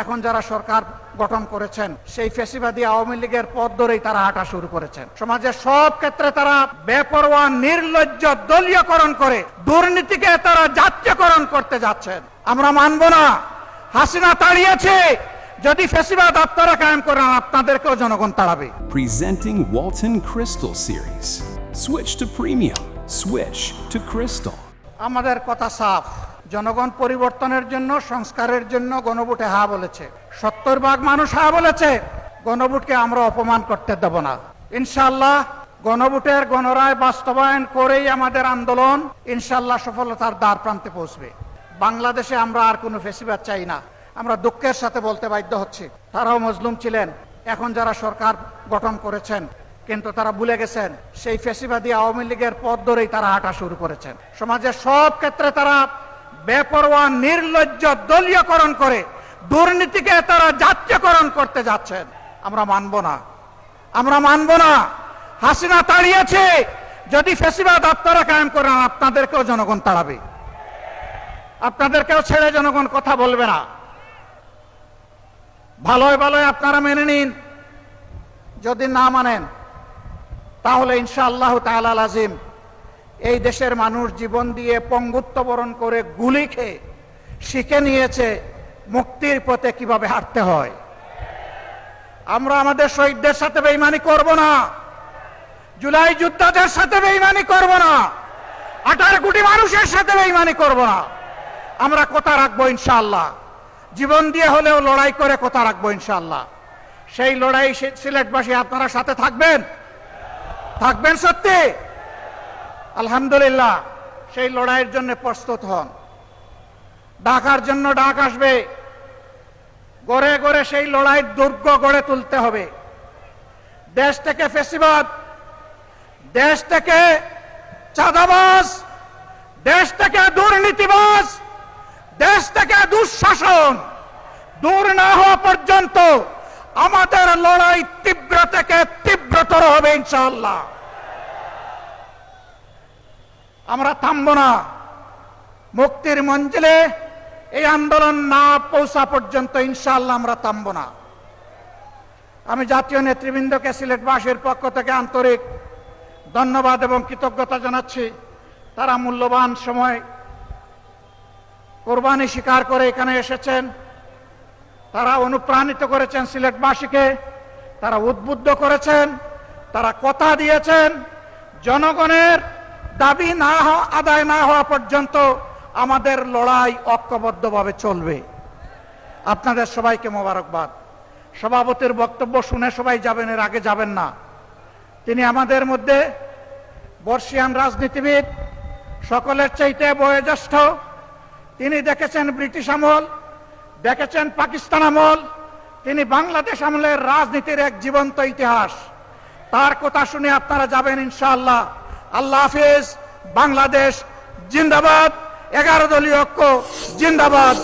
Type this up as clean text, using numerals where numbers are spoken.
এখন যারা সরকার গঠন করেছেন সেই ফ্যাসিবাদী আওয়ামী লীগের পথ ধরেই তারা হাঁটা শুরু করেছেন। সমাজের সব ক্ষেত্রে তারা বেপরোয়া নির্লজ্জ দলীয়করণ করে দুর্নীতিকে তারা জাতীয়করণ করতে যাচ্ছেন। আমরা মানব না। হাসিনা তাড়িয়েছে, যদি ফ্যাসিবাদ আপনারা কায়েম করেন আপনাদেরকেও জনগণ তাড়াবে। Presenting Walton Crystal Series. Switch to premium. Switch to Crystal. আমাদের কথা সাফ, জনগণ পরিবর্তনের জন্য, সংস্কারের জন্য গণভোটে হ্যাঁ বলেছে। 70% মানুষ হ্যাঁ বলেছে। গণভোটকে আমরা অপমান করতে দেব না। ইনশাআল্লাহ গণভোটের গণরায় বাস্তবায়ন করেই আমাদের আন্দোলন ইনশাআল্লাহ সফলতার দ্বার প্রান্তে পৌঁছবে। বাংলাদেশে আমরা আর কোনো ফ্যাসিবাদ চাই না। আমরা দুঃখের সাথে বলতে বাধ্য হচ্ছি, তারাও মজলুম ছিলেন। এখন যারা সরকার গঠন করেছেন কিন্তু তারা ভুলে গেছেন সেই ফ্যাসিবাদী আওয়ামী লীগের পথ ধরেই তারা হাঁটা শুরু করেছেন। সমাজের সব ক্ষেত্রে তারা বেপরোয়া নির্লজ্জ দলীয়করণ করে দুর্নীতিকে তারা জাতীয়করণ করতে যাচ্ছেন। আমরা মানব না, আমরা মানব না। হাসিনা তাড়িয়েছে, যদি ফ্যাসিবাদ আপনারা কায়েম করেন আপনাদেরকেও জনগণ তাড়াবে। আপনাদেরকেও ছেড়ে জনগণ কথা বলবে না। ভালোই ভালোই আপনারা মেনে নিন। যদি না মানেন তাহলে ইনশাআল্লাহ তাআলা লাজিম এই দেশের মানুষ জীবন দিয়ে পঙ্গুত্ব বরণ করে গুলি খেয়ে শিখে নিয়েছে মুক্তির পথে কিভাবে হাঁটতে হয়। আমরা আমাদের শহীদদের সাথে বেঈমানি করব না, জুলাই যোদ্ধাদের সাথে বেঈমানি করব না, 18 কোটি মানুষের সাথে বেঈমানি করব না। আমরা কথা রাখবো ইনশাআল্লাহ, জীবন দিয়ে হলেও লড়াই করে কথা রাখবো ইনশাআল্লাহ। সেই লড়াই সিলেটবাসী আপনারা সাথে থাকবেন, থাকবেন সত্যি? আলহামদুলিল্লাহ, সেই লড়াইয়ের জন্য প্রস্তুত হন। ঢাকার জন্য ডাক আসবে, গড়ে গড়ে সেই লড়াইয়ের দুর্গ গড়ে তুলতে হবে। দেশ থেকে ফ্যাসিবাদ, দেশ থেকে চাঁদাবাজ, দেশ থেকে দুর্নীতিবাজ, দেশ থেকে দুঃশাসন দূর না হওয়া পর্যন্ত আমাদের লড়াই তীব্র থেকে তীব্রতর হবে ইনশাআল্লাহ। আমরা থামব না। মুক্তির মঞ্জিলে এই আন্দোলন না পৌঁছা পর্যন্ত ইনশাআল্লাহ আমরা থামব না। আমি জাতীয় নেতৃবৃন্দকে সিলেটবাসীর পক্ষ থেকে আন্তরিক ধন্যবাদ এবং কৃতজ্ঞতা জানাচ্ছি। তারা মূল্যবান সময় কোরবানি স্বীকার করে এখানে এসেছেন। তারা অনুপ্রাণিত করেছেন সিলেটবাসীকে, তারা উদ্বুদ্ধ করেছেন, তারা কথা দিয়েছেন জনগণের দাবি না আদায় না হওয়া পর্যন্ত আমাদের লড়াই ঐক্যবদ্ধভাবে চলবে। আপনাদের সবাইকে মোবারকবাদ। সভাপতির বক্তব্য শুনে সবাই যাবেন, এর আগে যাবেন না। তিনি আমাদের মধ্যে বর্ষিয়ান রাজনীতিবিদ, সকলের চাইতে বয়োজ্যেষ্ঠ। তিনি দেখেছেন ব্রিটিশ আমল, দেখেছেন পাকিস্তান আমল, তিনি বাংলাদেশ আমলের রাজনীতির এক জীবন্ত ইতিহাস। তার কথা শুনে আপনারা যাবেন ইনশাআল্লাহ। আল্লাহ হাফেজ। বাংলাদেশ জিন্দাবাদ। 11 দলীয় ঐক্য জিন্দাবাদ।